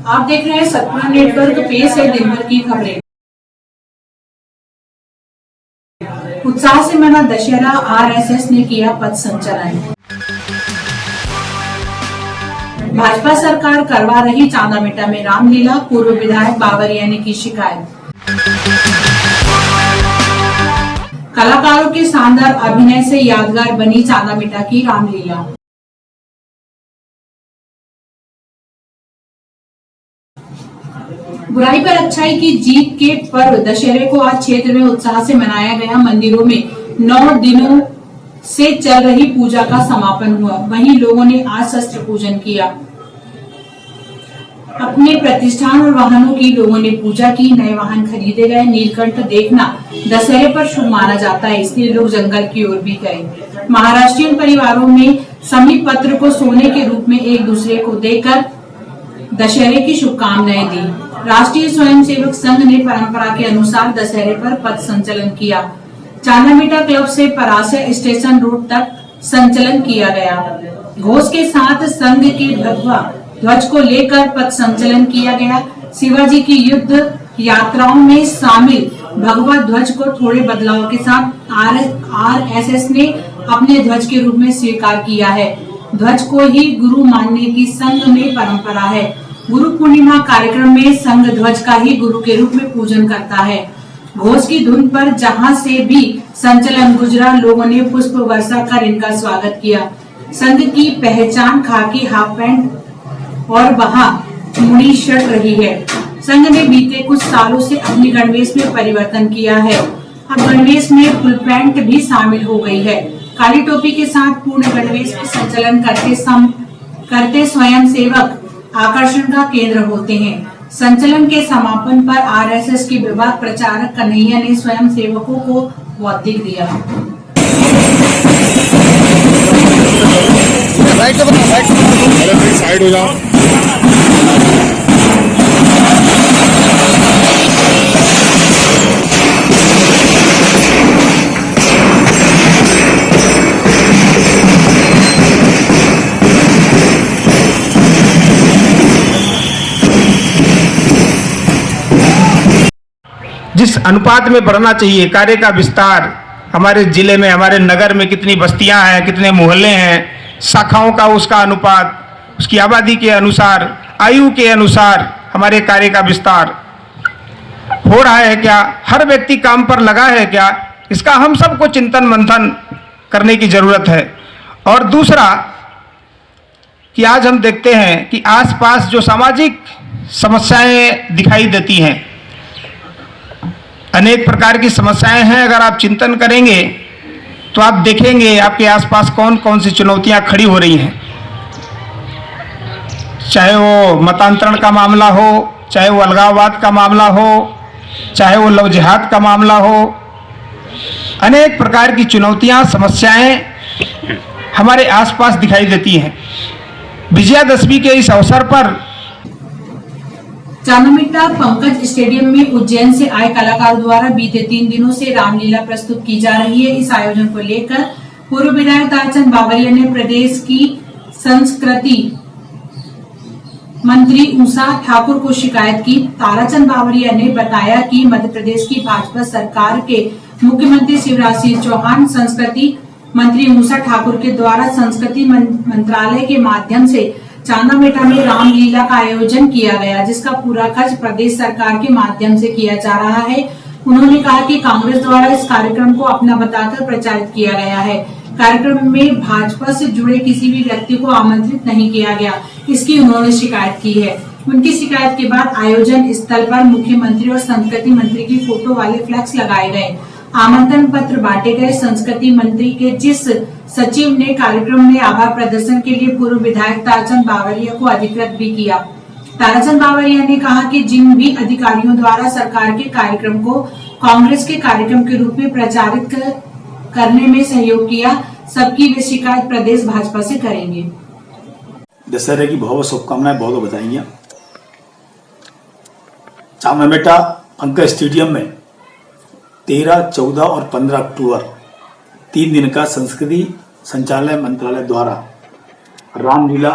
आप देख रहे हैं सतपुरा नेटवर्क। पेश है दिन भर की खबरें। उत्साह से मना दशहरा, आरएसएस ने किया पथ संचलन। भाजपा सरकार करवा रही चांदामेटा में रामलीला, पूर्व विधायक बावरिया ने की शिकायत। कलाकारों के शानदार अभिनय से यादगार बनी चांदामेटा की रामलीला। बुराई पर अच्छाई की जीत के पर्व दशहरे को आज क्षेत्र में उत्साह से मनाया गया। मंदिरों में 9 दिनों से चल रही पूजा का समापन हुआ। वहीं लोगों ने आज शस्त्र पूजन किया। अपने प्रतिष्ठान और वाहनों की लोगों ने पूजा की। नए वाहन खरीदे गए। नीलकंठ देखना दशहरे पर शुभ माना जाता है, इसलिए लोग जंगल की ओर भी गए। महाराष्ट्रीयन परिवारों में समी पत्र को सोने के रूप में एक दूसरे को देकर दशहरे की शुभकामनाएं दी। राष्ट्रीय स्वयंसेवक संघ ने परंपरा के अनुसार दशहरे पर पथ संचलन किया। चांदामेटा क्लब से परासय स्टेशन रोड तक संचलन किया गया। घोष के साथ संघ के भगवा ध्वज को लेकर पथ संचलन किया गया। शिवाजी की युद्ध यात्राओं में शामिल भगवा ध्वज को थोड़े बदलाव के साथ आरएसएस ने अपने ध्वज के रूप में स्वीकार किया है। ध्वज को ही गुरु मानने की संघ में परंपरा है। गुरु पूर्णिमा कार्यक्रम में संघ ध्वज का ही गुरु के रूप में पूजन करता है। घोष की धुन पर जहां से भी संचलन गुजरा, लोगों ने पुष्प वर्षा कर इनका स्वागत किया। संघ की पहचान खाकी हाफ पैंट और वहां मुड़ी शर्ट रही है। संघ ने बीते कुछ सालों से अपनी गणवेश में परिवर्तन किया है। अब गणवेश में फुल पैंट भी शामिल हो गई है। काली टोपी के साथ पूर्ण गणवेश में संचलन करते स्वयंसेवक आकर्षण का केंद्र होते हैं। संचलन के समापन पर आरएसएस के विभाग प्रचारक कन्हैया ने स्वयंसेवकों को बौद्धिक दिया। साइड हो जाओ। जिस अनुपात में बढ़ना चाहिए कार्य का विस्तार, हमारे जिले में, हमारे नगर में कितनी बस्तियां हैं, कितने मोहल्ले हैं, शाखाओं का उसका अनुपात, उसकी आबादी के अनुसार, आयु के अनुसार हमारे कार्य का विस्तार हो रहा है क्या? हर व्यक्ति काम पर लगा है क्या? इसका हम सबको चिंतन मंथन करने की जरूरत है। और दूसरा कि आज हम देखते हैं कि आसपास जो सामाजिक समस्याएं दिखाई देती हैं, अनेक प्रकार की समस्याएं हैं। अगर आप चिंतन करेंगे तो आप देखेंगे आपके आसपास कौन कौन सी चुनौतियां खड़ी हो रही हैं। चाहे वो मतांतरण का मामला हो, चाहे वो अलगाववाद का मामला हो, चाहे वो लव जिहाद का मामला हो, अनेक प्रकार की चुनौतियां, समस्याएं हमारे आसपास दिखाई देती हैं। विजयादशमी के इस अवसर पर चांदामेटा पंकज स्टेडियम में उज्जैन से आए कलाकारों द्वारा बीते 3 दिनों से रामलीला प्रस्तुत की जा रही है। इस आयोजन को लेकर पूर्व विधायक ताराचंद बावरिया ने प्रदेश की संस्कृति मंत्री उषा ठाकुर को शिकायत की। ताराचंद बावरिया ने बताया कि मध्य प्रदेश की भाजपा सरकार के मुख्यमंत्री शिवराज सिंह चौहान संस्कृति मंत्री उषा ठाकुर के द्वारा संस्कृति मंत्रालय के माध्यम से चांदामेटा में रामलीला का आयोजन किया गया, जिसका पूरा खर्च प्रदेश सरकार के माध्यम से किया जा रहा है। उन्होंने कहा कि कांग्रेस द्वारा इस कार्यक्रम को अपना बताकर प्रचारित किया गया है। कार्यक्रम में भाजपा से जुड़े किसी भी व्यक्ति को आमंत्रित नहीं किया गया, इसकी उन्होंने शिकायत की है। उनकी शिकायत के बाद आयोजन स्थल पर मुख्यमंत्री और संस्कृति मंत्री की फोटो वाले फ्लैक्स लगाए गए, आमंत्रण पत्र बांटे गए। संस्कृति मंत्री के जिस सचिव ने कार्यक्रम में आभार प्रदर्शन के लिए पूर्व विधायक ताराचंद बावरिया को अधिकृत भी किया। ताराचंद बावरिया ने कहा कि जिन भी अधिकारियों द्वारा सरकार के कार्यक्रम को कांग्रेस के कार्यक्रम के रूप में प्रचारित करने में सहयोग किया, सबकी वे शिकायत प्रदेश भाजपा से करेंगे। दशहरे की बहुत शुभकामनाएं, बहुत बधाइयां। चांदामेटा पंकज स्टेडियम में 13, 14 और 15 अक्टूबर 3 दिन का संस्कृति संचालय मंत्रालय द्वारा रामलीला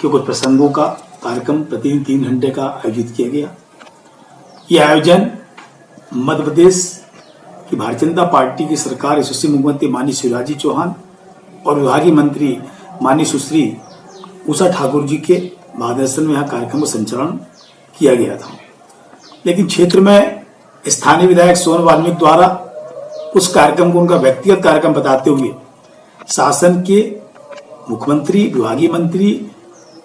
के कुछ प्रसंगों का कार्यक्रम प्रतिदिन 3 घंटे का आयोजित किया गया। यह आयोजन मध्य प्रदेश की भारतीय जनता पार्टी की सरकार यशस्वी मुख्यमंत्री माननीय शिवराज जी चौहान और विभागीय मंत्री माननीय सुश्री उषा ठाकुर जी के मार्गदर्शन में यह कार्यक्रम का संचालन किया गया था। लेकिन क्षेत्र में स्थानीय विधायक सोन वाल्मीकि द्वारा उस कार्यक्रम को उनका व्यक्तिगत कार्यक्रम बताते हुए शासन के मुख्यमंत्री, विभागीय मंत्री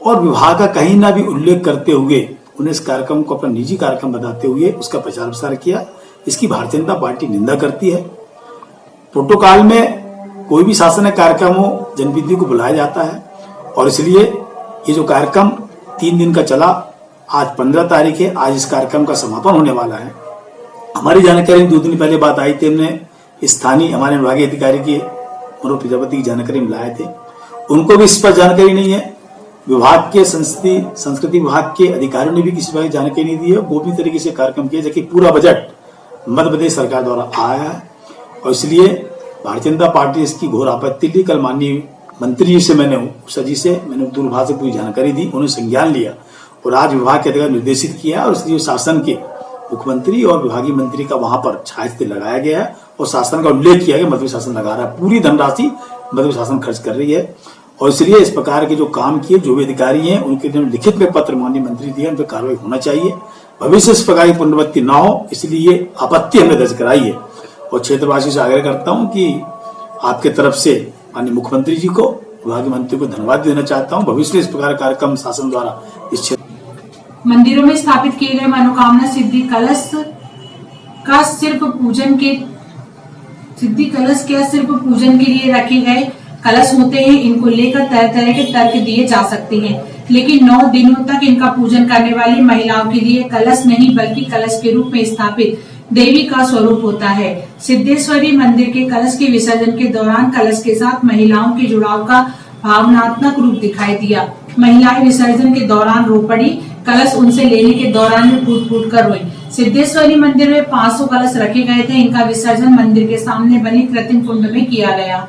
और विभाग का कहीं ना भी उल्लेख करते हुए उन्हें इस कार्यक्रम को अपना निजी कार्यक्रम बताते हुए उसका प्रचार प्रसार किया। इसकी भारतीय जनता पार्टी निंदा करती है। प्रोटोकॉल में कोई भी शासन कार्यक्रम हो जनविधि को बुलाया जाता है और इसलिए ये जो कार्यक्रम 3 दिन का चला, आज 15 तारीख है, आज इस कार्यक्रम का समापन होने वाला है। हमारी जानकारी 2 दिन पहले बात आई थी, हमने स्थानीय हमारे विभागीय अधिकारी के मनोज प्रजापति की जानकारी में लाए थे, उनको भी इस पर जानकारी नहीं है। विभाग के संस्कृति विभाग के अधिकारियों ने भी किसी प्रकार की जानकारी नहीं दी है। गोपनीय तरीके से कार्यक्रम किया, जबकि पूरा बजट मध्य प्रदेश सरकार द्वारा आया है और इसलिए भारतीय जनता पार्टी इसकी घोर आपत्ति ली। कल माननीय मंत्री जी से उषा जी से मैंने दूरभाष से पूरी जानकारी दी, उन्होंने संज्ञान लिया और आज विभाग के अधिकारी निर्देशित किया और इसलिए शासन के मुख्यमंत्री और विभागीय मंत्री का वहां पर छाया लगाया गया है और शासन का उल्लेख किया गया। मध्य प्रदेश शासन लगा रहा है, पूरी धनराशि मध्य प्रदेश शासन खर्च कर रही है और इसलिए इस प्रकार के जो काम किए जो भी अधिकारी हैं उनके लिखित में पत्र माननीय मंत्री दिए, उन पर कार्रवाई होना चाहिए। भविष्य इस प्रकार की पुनरावृत्ति न हो, इसलिए आपत्ति हमने दर्ज कराई है और क्षेत्रवासियों से आग्रह करता हूं कि आपके तरफ से माननीय मुख्यमंत्री जी को, विभागीय मंत्री को धन्यवाद देना चाहता हूं। भविष्य में इस प्रकार कार्यक्रम शासन द्वारा इस क्षेत्र मंदिरों में स्थापित किए गए मनोकामना सिद्धि कलश का सिर्फ पूजन के लिए रखे गए कलश होते हैं। इनको लेकर तरह तरह के तर्क दिए जा सकते हैं, लेकिन 9 दिनों तक इनका पूजन करने वाली महिलाओं के लिए कलश नहीं बल्कि कलश के रूप में स्थापित देवी का स्वरूप होता है। सिद्धेश्वरी मंदिर के कलश के विसर्जन के दौरान कलश के साथ महिलाओं के जुड़ाव का भावनात्मक रूप दिखाई दिया। महिलाएं विसर्जन के दौरान रो पड़ी, कलश उनसे लेने के दौरान भी फूट फूट कर रोई। सिद्धेश्वरी मंदिर में 500 कलश रखे गए थे। इनका विसर्जन मंदिर के सामने बनी कृत्रिम कुंड में किया गया।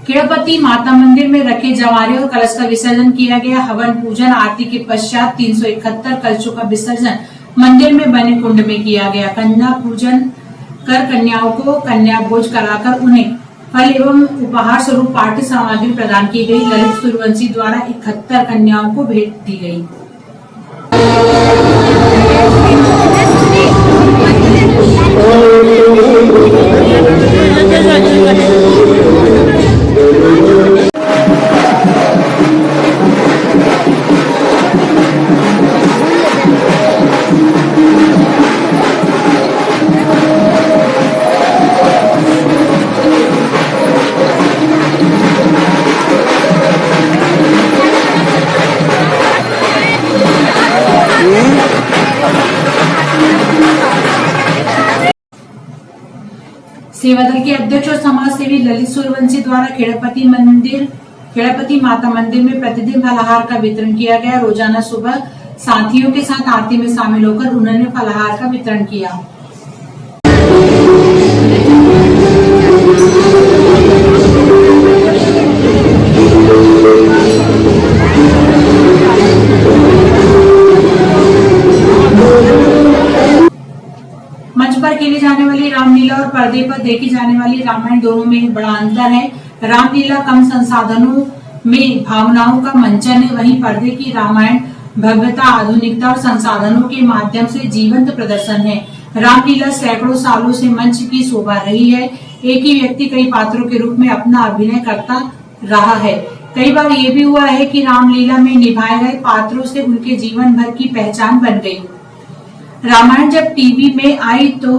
खेड़पति माता मंदिर में रखे जवारे और कलश का विसर्जन किया गया। हवन पूजन आरती के पश्चात 371 कलशों का विसर्जन मंदिर में बने कुंड में किया गया। कन्या पूजन कर कन्याओं को कन्या भोज कराकर उन्हें फल एवं उपहार स्वरूप पाठ्य सामग्री प्रदान की गई। ललित सूर्यवंशी द्वारा 71 कन्याओं को भेंट दी गई। सेवा दल के अध्यक्ष और समाज सेवी ललित सूर्यवंशी द्वारा खेड़पति माता मंदिर में प्रतिदिन फलाहार का वितरण किया गया। रोजाना सुबह साथियों के साथ आरती में शामिल होकर उन्होंने फलाहार का वितरण किया। मंच पर खेली जाने वाली रामलीला और पर्दे पर देखी जाने वाली रामायण दोनों में एक बड़ा अंतर है। रामलीला कम संसाधनों में भावनाओं का मंचन है, वहीं पर्दे की रामायण भव्यता, आधुनिकता और संसाधनों के माध्यम से जीवंत प्रदर्शन है। रामलीला सैकड़ों सालों से मंच की शोभा रही है। एक ही व्यक्ति कई पात्रों के रूप में अपना अभिनय करता रहा है। कई बार ये भी हुआ है कि रामलीला में निभाए गए पात्रों से उनके जीवन भर की पहचान बन गई। रामायण जब टीवी में आई तो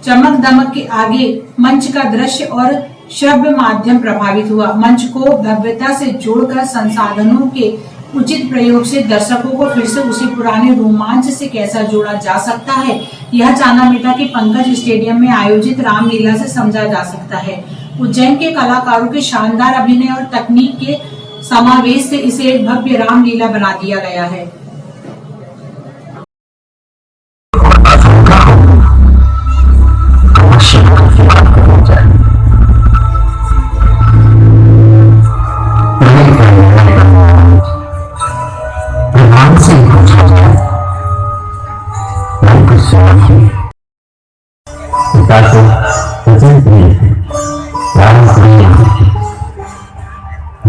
चमक दमक के आगे मंच का दृश्य और श्रव्य माध्यम प्रभावित हुआ। मंच को भव्यता से जोड़कर संसाधनों के उचित प्रयोग से दर्शकों को फिर से उसी पुराने रोमांच से कैसा जोड़ा जा सकता है, यह चांदामेटा के पंकज स्टेडियम में आयोजित रामलीला से समझा जा सकता है। उज्जैन के कलाकारों के शानदार अभिनय और तकनीक के समावेश से इसे एक भव्य रामलीला बना दिया गया है।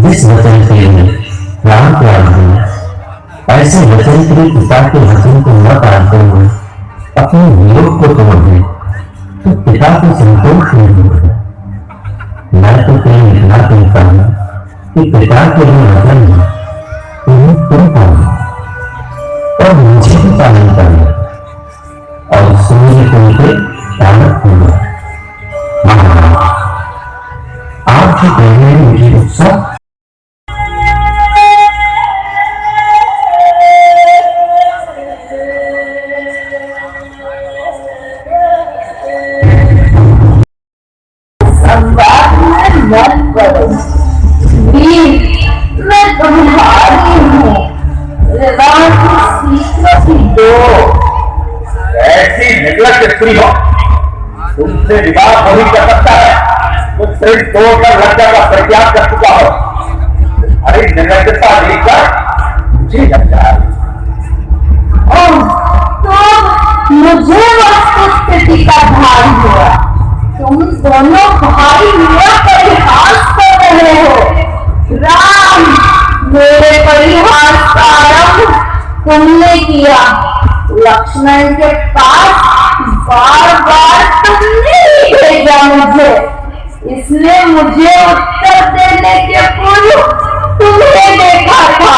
जिस वचन के लिए राम प्यार दिया, ऐसे वचन के पिता के वचन को न पालते हुए अपने वियोग को तोड़ दे तो पिता को संतोष नहीं होगा। मैं तो तुम्हें इतना कहता हूं कि पिता के लिए वचन है तुम्हें तुम पालो और मुझे भी पालन करना और सुनिए तुमके पालक होगा। आपके कहने में मुझे उत्साह मैं तुम्हारी हूँ, ऐसी निर्लज स्त्री हो, तुमसे विवाह नहीं कर सकता है, तो सिर तोड़कर लज्जा का परित्याग कर चुका हो। अरे निर्लजता देखकर मुझे लगता है तो मुझे वस्तुस्थिति का भान हुआ। तुम दोनों भाई हुआ परिहास कर रहे हो। राम, मेरे परिहास का आरंभ तुमने किया। लक्ष्मण के पास बार बार तुमने ही भेजा मुझे, इसने मुझे उत्तर देने के पूर्व तुम्हें देखा था।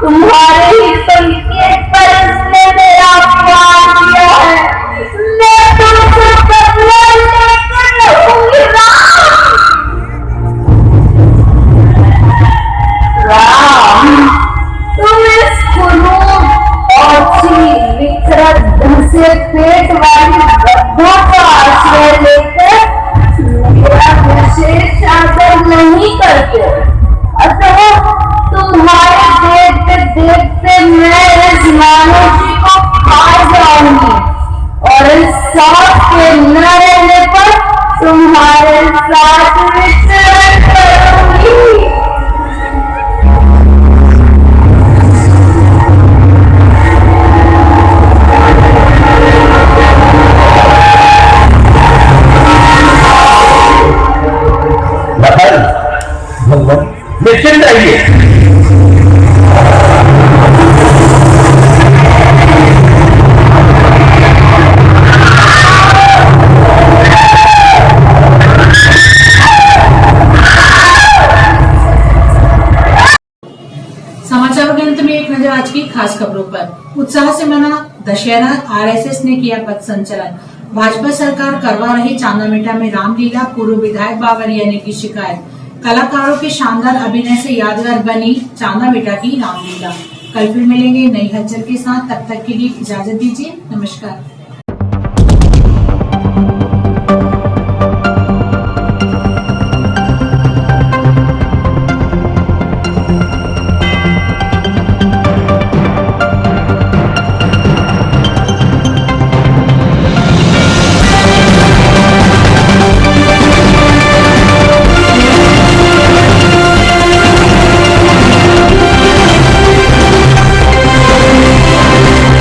तुम्हारे ही संकेत पर इसने मेरा अपमान किया है। मैं तुमसे बदला लेकर रहूंगी। राम, तुम इस कुरूप और विकृत धंसे पेट वाली गद्दा का आश्रय लेकर मेरा विशेष आदर नहीं करते। अतः तुम्हारे देखते देखते मैं इस मानव जी को खा जाऊंगी और इस साथ के न रहने पर तुम्हारे साथ विचरण करूंगी। निश्चिंत रहिए। समाचारों के अंत में एक नजर आज की खास खबरों पर। उत्साह से मना दशहरा, आरएसएस ने किया पथ संचलन। भाजपा सरकार करवा रही चांदामेटा में रामलीला, पूर्व विधायक बावरिया ने की शिकायत। कलाकारों के शानदार अभिनय से यादगार बनी चांदामेटा की रामलीला। कल फिर मिलेंगे नई हलचल के साथ, तब तक के लिए इजाजत दीजिए। नमस्कार।